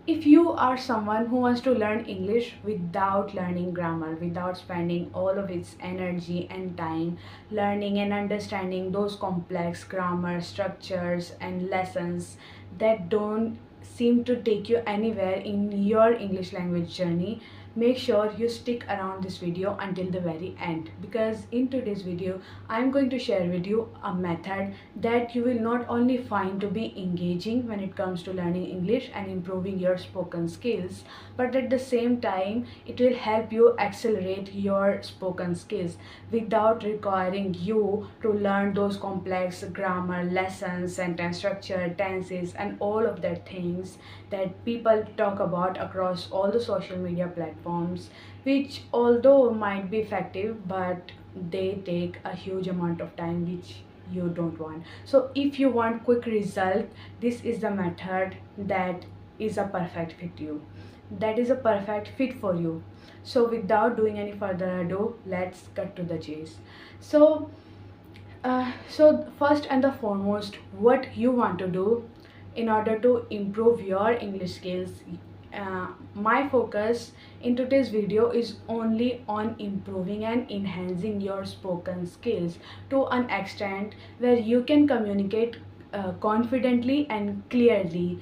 If you are someone who wants to learn English without learning grammar, without spending all of its energy and time learning and understanding those complex grammar structures and lessons that don't seem to take you anywhere in your English language journey, make sure you stick around this video until the very end, because in today's video I'm going to share with you a method that you will not only find to be engaging when it comes to learning English and improving your spoken skills, but at the same time it will help you accelerate your spoken skills without requiring you to learn those complex grammar lessons, sentence structure, tenses, and all of that things that people talk about across all the social media platforms, which although might be effective, but they take a huge amount of time which you don't want. So if you want quick result, this is the method that is a perfect fit you, that is a perfect fit for you. So without doing any further ado, let's cut to the chase. So first and the foremost, what you want to do in order to improve your English skills, my focus in today's video is only on improving and enhancing your spoken skills to an extent where you can communicate confidently and clearly,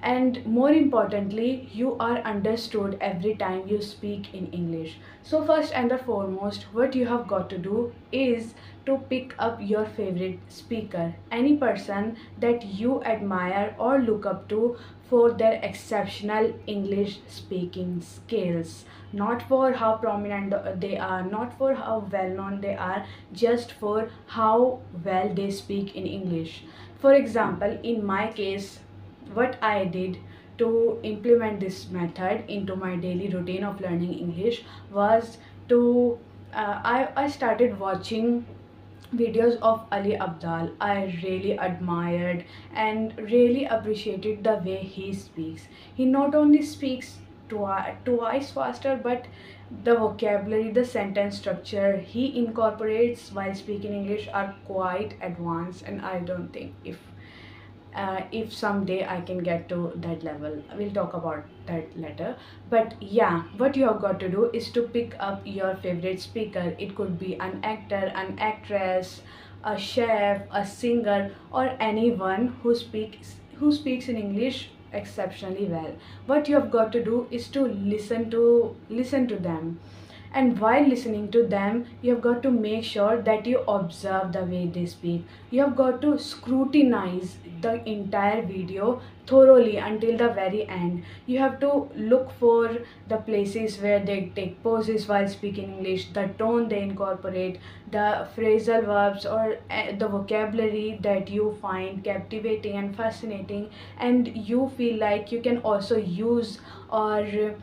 and more importantly you are understood every time you speak in English. So first and the foremost, what you have got to do is to pick up your favorite speaker, any person that you admire or look up to for their exceptional English speaking skills, not for how prominent they are, not for how well known they are, just for how well they speak in English. For example, in my case, what I did to implement this method into my daily routine of learning English was to I started watching videos of Ali Abdal. I really admired and really appreciated the way he speaks. He not only speaks twice faster, but the vocabulary, the sentence structure he incorporates while speaking English are quite advanced, and I don't think if someday I can get to that level, we'll talk about that later. But yeah, what you have got to do is to pick up your favorite speaker. It could be an actor, an actress, a chef, a singer, or anyone who speaks in English exceptionally well. What you have got to do is to listen to them, and while listening to them you have got to make sure that you observe the way they speak. You have got to scrutinize the entire video thoroughly until the very end. You have to look for the places where they take pauses while speaking English, the tone they incorporate, the phrasal verbs, or the vocabulary that you find captivating and fascinating, and you feel like you can also use or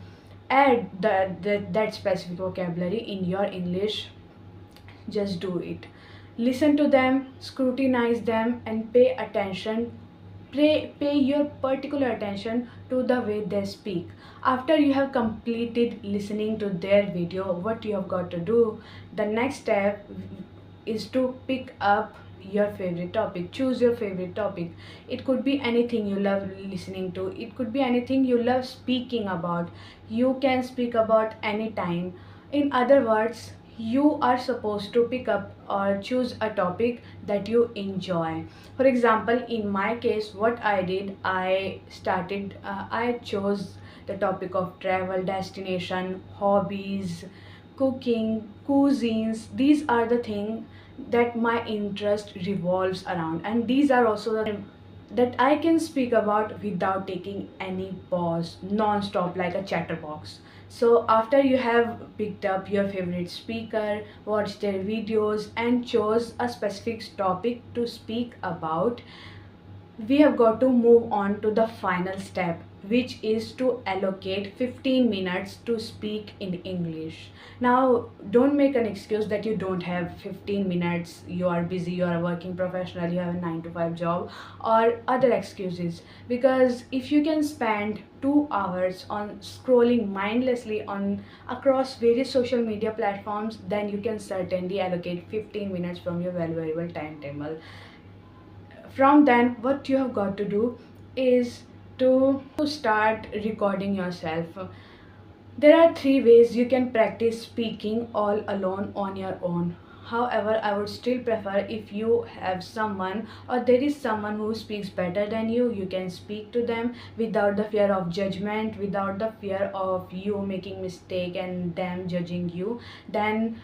add that specific vocabulary in your English. Just do it. Listen to them, scrutinize them, and pay attention. Pay your particular attention to the way they speak. After you have completed listening to their video, what you have got to do, the next step is to pick up your favorite topic. Choose your favorite topic. It could be anything you love listening to, it could be anything you love speaking about. You can speak about any time. In other words, you are supposed to pick up or choose a topic that you enjoy. For example, in my case, what I did, I chose the topic of travel, destination, hobbies, cooking, cuisines. These are the things that my interest revolves around, and these are also the that I can speak about without taking any pause, non-stop like a chatterbox. So after you have picked up your favorite speaker, watched their videos, and chose a specific topic to speak about, we have got to move on to the final step, which is to allocate 15 minutes to speak in English. Now, don't make an excuse that you don't have 15 minutes, you are busy, you are a working professional, you have a 9 to 5 job, or other excuses. Because if you can spend 2 hours on scrolling mindlessly on across various social media platforms, then you can certainly allocate 15 minutes from your valuable timetable. From then, what you have got to do is To start recording yourself, there are three ways you can practice speaking all alone on your own. However, I would still prefer if you have someone or there is someone who speaks better than you can speak to them without the fear of judgment, without the fear of you making mistake and them judging you. Then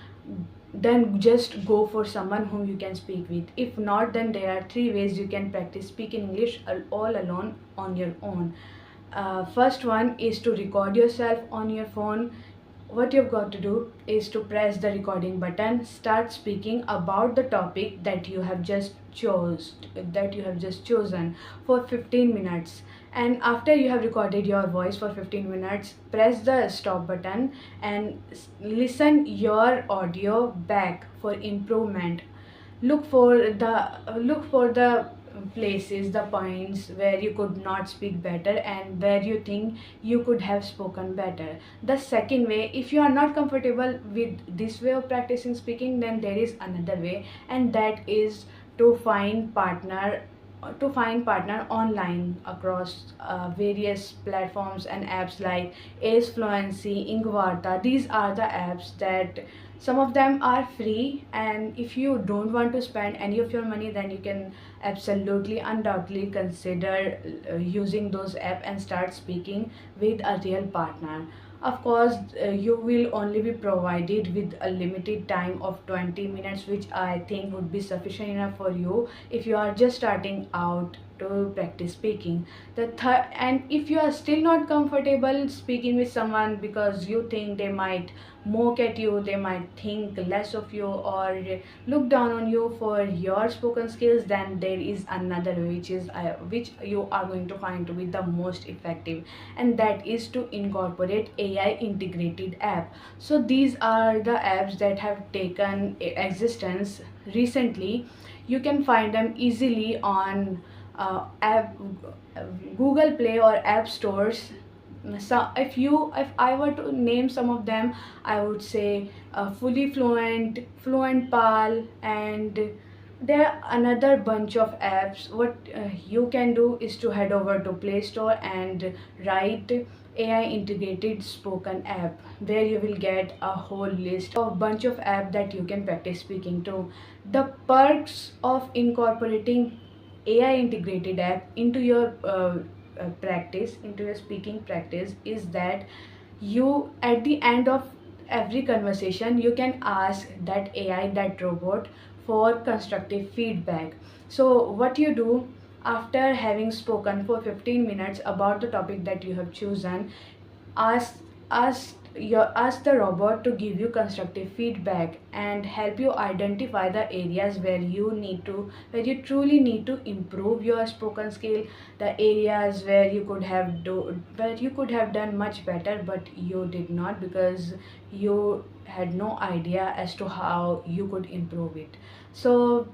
just go for someone whom you can speak with. If not, then there are three ways you can practice speaking English all alone on your own. First one is to record yourself on your phone. What you've got to do is to press the recording button, start speaking about the topic that you have just chosen for 15 minutes. And after you have recorded your voice for 15 minutes, press the stop button and listen your audio back for improvement. Look for the places, the points where you could not speak better and where you think you could have spoken better. The second way, if you are not comfortable with this way of practicing speaking, then there is another way, and that is to find partner online across various platforms and apps like Ace Fluency, Ingvarta. These are the apps that some of them are free, and if you don't want to spend any of your money, then you can absolutely undoubtedly consider using those apps and start speaking with a real partner. Of course, you will only be provided with a limited time of 20 minutes, which I think would be sufficient enough for you if you are just starting out to practice speaking. The third, and if you are still not comfortable speaking with someone because you think they might mock at you, they might think less of you or look down on you for your spoken skills, then there is another way which you are going to find to be the most effective, and that is to incorporate AI integrated app. So these are the apps that have taken existence recently. You can find them easily on app Google Play or app stores. So if I were to name some of them, I would say Fully Fluent, Fluent Pal, and there are another bunch of apps. What you can do is to head over to Play Store and write AI integrated spoken app, where you will get a whole list of bunch of apps that you can practice speaking to. The perks of incorporating AI integrated app into your into your speaking practice is that you, at the end of every conversation, you can ask that AI, that robot, for constructive feedback. So what you do after having spoken for 15 minutes about the topic that you have chosen, ask ask the robot to give you constructive feedback and help you identify the areas where you truly need to improve your spoken skill, the areas where you could have done much better but you did not because you had no idea as to how you could improve it. So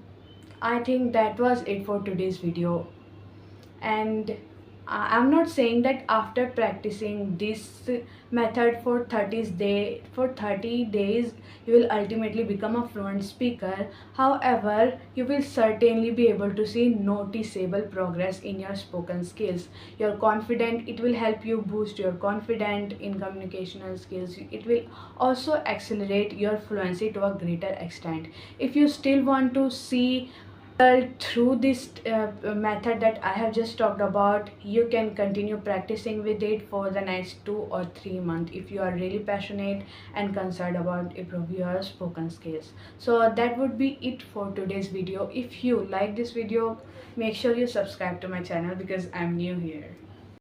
I think that was it for today's video, and I'm not saying that after practicing this method for 30 days you will ultimately become a fluent speaker. However, you will certainly be able to see noticeable progress in your spoken skills. You're confident, it will help you boost your confidence in communicational skills. It will also accelerate your fluency to a greater extent. If you still want to see through this method that I have just talked about, you can continue practicing with it for the next 2 or 3 months if you are really passionate and concerned about improving your spoken skills. So that would be it for today's video. If you like this video, make sure you subscribe to my channel because I'm new here.